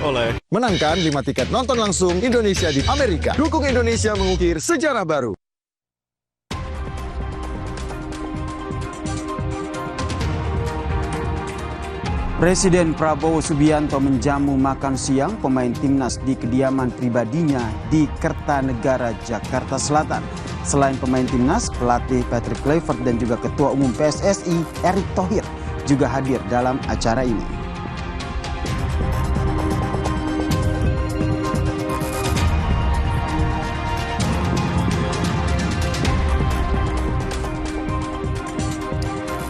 oleh Menangkan 5 tiket nonton langsung Indonesia di Amerika. Dukung Indonesia mengukir sejarah baru. Presiden Prabowo Subianto menjamu makan siang pemain timnas di kediaman pribadinya di Kertanegara, Jakarta Selatan. Selain pemain timnas, pelatih Patrick Kluivert dan juga Ketua Umum PSSI Erick Thohir juga hadir dalam acara ini.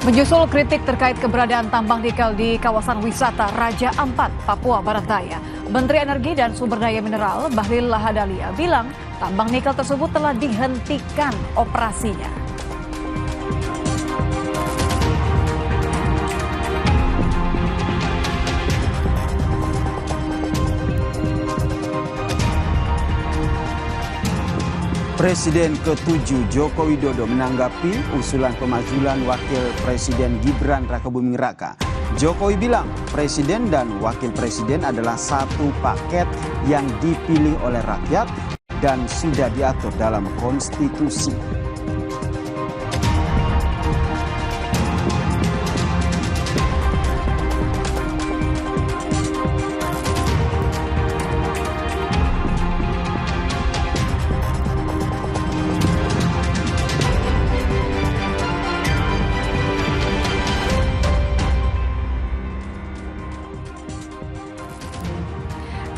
Menyusul kritik terkait keberadaan tambang nikel di kawasan wisata Raja Ampat, Papua Barat Daya, Menteri Energi dan Sumber Daya Mineral Bahlil Lahadalia bilang tambang nikel tersebut telah dihentikan operasinya. Presiden ke-7 Joko Widodo menanggapi usulan pemakzulan Wakil Presiden Gibran Rakabuming Raka. Jokowi bilang Presiden dan Wakil Presiden adalah satu paket yang dipilih oleh rakyat dan sudah diatur dalam konstitusi.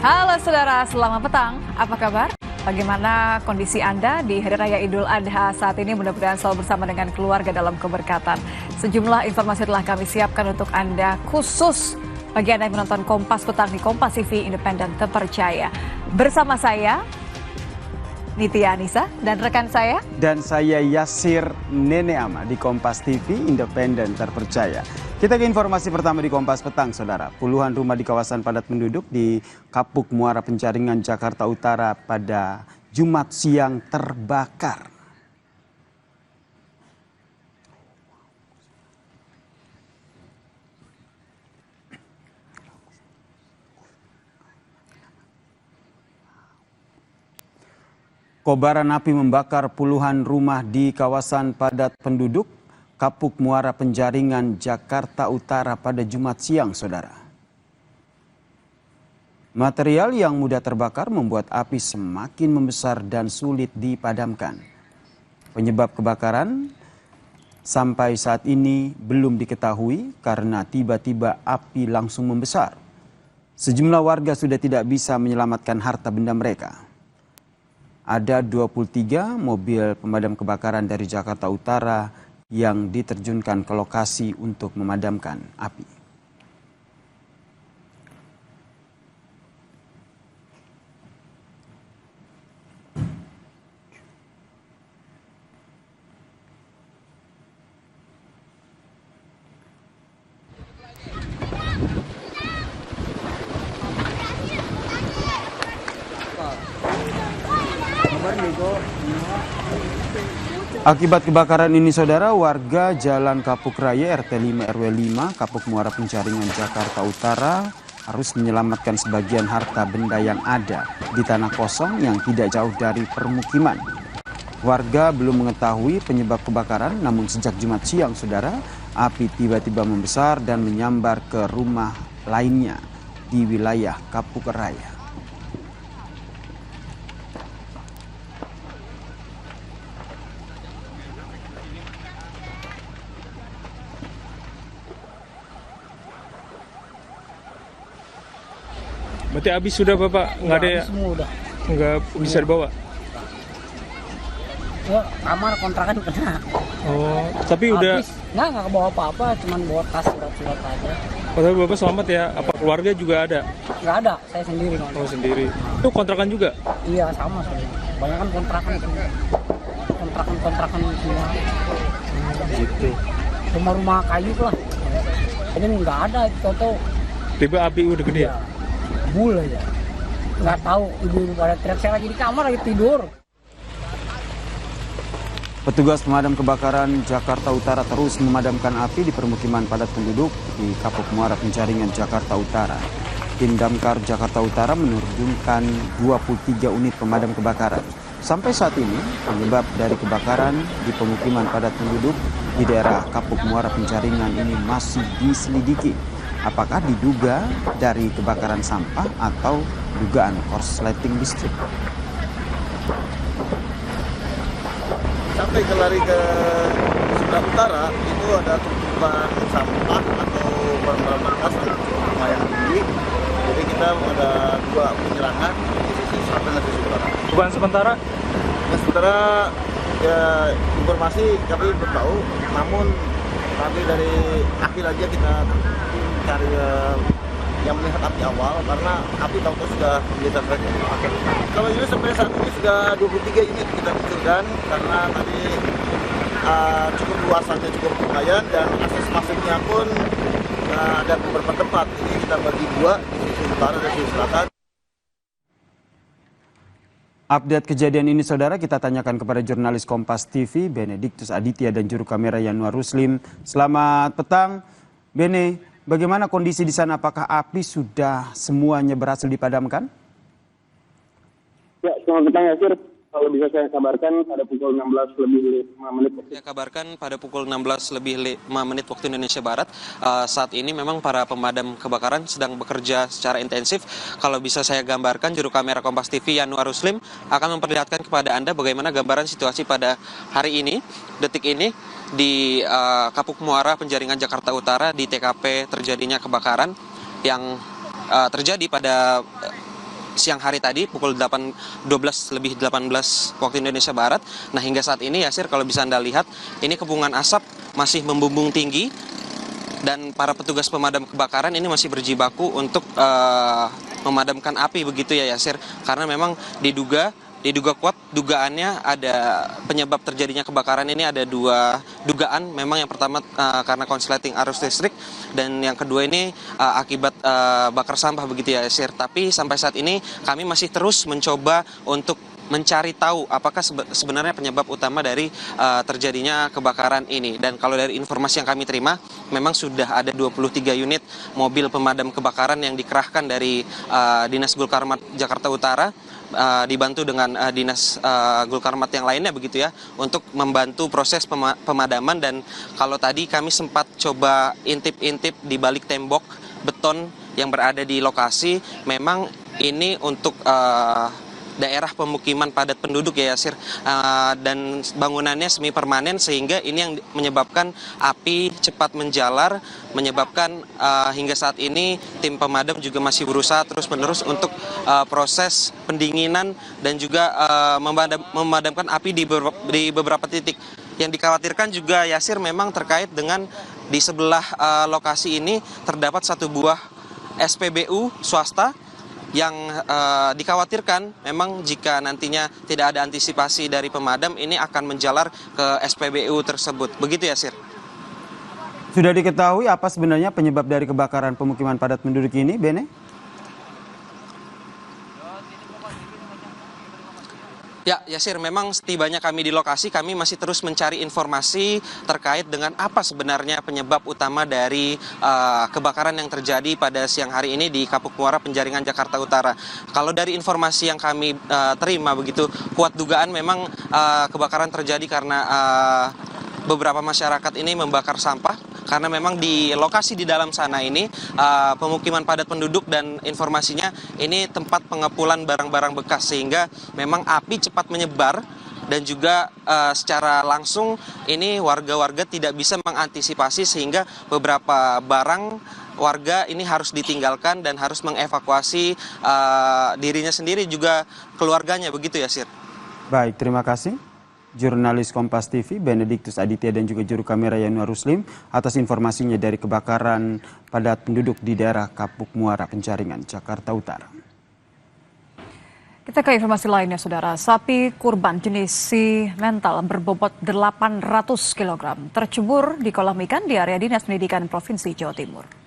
Halo saudara, selamat petang. Apa kabar? Bagaimana kondisi Anda di Hari Raya Idul Adha saat ini? Mudah-mudahan selalu bersama dengan keluarga dalam keberkatan. Sejumlah informasi telah kami siapkan untuk Anda khusus bagi Anda yang menonton Kompas Petang di Kompas TV Independen Terpercaya. Bersama saya, Nitya Anissa, dan rekan saya. Dan saya Yasir Neneama di Kompas TV Independen Terpercaya. Kita ke informasi pertama di Kompas Petang, saudara. Puluhan rumah di kawasan padat penduduk di Kapuk Muara Penjaringan, Jakarta Utara pada Jumat siang terbakar. Kobaran api membakar puluhan rumah di kawasan padat penduduk Kapuk Muara Penjaringan, Jakarta Utara pada Jumat siang, saudara. Material yang mudah terbakar membuat api semakin membesar dan sulit dipadamkan. Penyebab kebakaran sampai saat ini belum diketahui karena tiba-tiba api langsung membesar. Sejumlah warga sudah tidak bisa menyelamatkan harta benda mereka. Ada 23 mobil pemadam kebakaran dari Jakarta Utara yang diterjunkan ke lokasi untuk memadamkan api. Akibat kebakaran ini, saudara, warga Jalan Kapuk Raya RT 5 RW 5 Kapuk Muara Penjaringan, Jakarta Utara harus menyelamatkan sebagian harta benda yang ada di tanah kosong yang tidak jauh dari permukiman. Warga belum mengetahui penyebab kebakaran, namun sejak Jumat siang, saudara, api tiba-tiba membesar dan menyambar ke rumah lainnya di wilayah Kapuk Raya. berarti habis sudah Bapak? Nggak ada ya? Semua udah. Nggak bisa dibawa? Ya, kamar kontrakan kena. Oh, tapi udah. Nggak bawa apa-apa, cuman bawa tas surat-surat aja. Oh, tapi Bapak selamat ya? Apa keluarga juga ada? Nggak ada, saya sendiri. Oh, sendiri. Itu kontrakan juga? Iya, sama saya. Banyak kan kontrakan semua. Kontrakan semua. Gitu. Rumah-rumah kayu lah. Ini nggak ada, itu Tiba api udah gede. Ya, bul aja. Nggak tahu, ibu-ibu pada teriak, saya lagi di kamar, lagi tidur. Petugas pemadam kebakaran Jakarta Utara terus memadamkan api di permukiman padat penduduk di Kapuk Muara Penjaringan, Jakarta Utara. Tim Damkar Jakarta Utara menerjunkan 23 unit pemadam kebakaran. Sampai saat ini, penyebab dari kebakaran di pemukiman padat penduduk di daerah Kapuk Muara Penjaringan ini masih diselidiki. Apakah diduga dari kebakaran sampah atau dugaan korsleting listrik? Sampai lari ke sebelah utara itu ada tumpukan sampah atau barang-barang bekas yang lumayan tinggi. Jadi kita ada 2 penyerangan di sisi selatan dan sisi utara. Dugaan sementara? Nah, sementara ya informasi kami belum tahu, namun kami dari akhir aja kita cari yang melihat api awal karena api tahu-tahu sudah menjadi saja. Oke. Kalau ini sampai saat ini sudah 23 unit kita kucurkan karena tadi cukup luasannya cukup lumayan dan akses masuknya pun ada beberapa tempat. Ini kita bagi 2 di sisi utara dan sisi selatan. Update kejadian ini saudara kita tanyakan kepada jurnalis Kompas TV Benediktus Aditya dan juru kamera Yanuar Ruslim. Selamat petang Bene, bagaimana kondisi di sana? Apakah api sudah semuanya berhasil dipadamkan? Ya, selamat petang Yasir. Kalau bisa saya kabarkan pada pukul 16:05 Saya kabarkan pada pukul 16:05 waktu Indonesia Barat, saat ini memang para pemadam kebakaran sedang bekerja secara intensif. Kalau bisa saya gambarkan, juru kamera Kompas TV Yanuar Ruslim akan memperlihatkan kepada Anda bagaimana gambaran situasi pada hari ini, detik ini, di Kapuk Muara Penjaringan Jakarta Utara di TKP terjadinya kebakaran yang terjadi pada siang hari tadi pukul 12:18 waktu Indonesia Barat. Nah, hingga saat ini Yasir, kalau bisa Anda lihat, ini kepungan asap masih membumbung tinggi dan para petugas pemadam kebakaran ini masih berjibaku untuk memadamkan api begitu ya Yasir, karena memang diduga kuat dugaannya ada penyebab terjadinya kebakaran ini ada 2 dugaan. Memang yang pertama karena konsleting arus listrik dan yang kedua ini akibat bakar sampah begitu ya Sir. Tapi sampai saat ini kami masih terus mencoba untuk mencari tahu apakah sebenarnya penyebab utama dari terjadinya kebakaran ini. Dan kalau dari informasi yang kami terima, memang sudah ada 23 unit mobil pemadam kebakaran yang dikerahkan dari Dinas Gulkarmat Jakarta Utara, dibantu dengan Dinas Gulkarmat yang lainnya begitu ya, untuk membantu proses pemadaman. Dan kalau tadi kami sempat coba intip-intip di balik tembok beton yang berada di lokasi, memang ini untuk daerah pemukiman padat penduduk ya Yasir, dan bangunannya semi permanen sehingga ini yang menyebabkan api cepat menjalar, menyebabkan hingga saat ini tim pemadam juga masih berusaha terus-menerus untuk proses pendinginan dan juga memadamkan api di beberapa titik. Yang dikhawatirkan juga Yasir memang terkait dengan di sebelah lokasi ini terdapat 1 buah SPBU swasta yang dikhawatirkan memang jika nantinya tidak ada antisipasi dari pemadam, ini akan menjalar ke SPBU tersebut. Begitu ya, Sir? Sudah diketahui apa sebenarnya penyebab dari kebakaran pemukiman padat penduduk ini, Bene? Ya, Yasir, memang setibanya kami di lokasi, kami masih terus mencari informasi terkait dengan apa sebenarnya penyebab utama dari kebakaran yang terjadi pada siang hari ini di Kapuk Muara Penjaringan Jakarta Utara. Kalau dari informasi yang kami terima begitu, kuat dugaan memang kebakaran terjadi karena beberapa masyarakat ini membakar sampah, karena memang di lokasi di dalam sana ini pemukiman padat penduduk dan informasinya ini tempat pengepulan barang-barang bekas, sehingga memang api cepat menyebar dan juga secara langsung ini warga-warga tidak bisa mengantisipasi sehingga beberapa barang warga ini harus ditinggalkan dan harus mengevakuasi dirinya sendiri juga keluarganya, begitu ya Sir. Baik, terima kasih. Jurnalis Kompas TV Benediktus Aditya dan juga juru kamera Yanuar Ruslim atas informasinya dari kebakaran padat penduduk di daerah Kapuk Muara Penjaringan, Jakarta Utara. Kita ke informasi lainnya, Saudara. Sapi kurban jenis simental berbobot 800 kg tercebur di kolam ikan di area Dinas Pendidikan Provinsi Jawa Timur.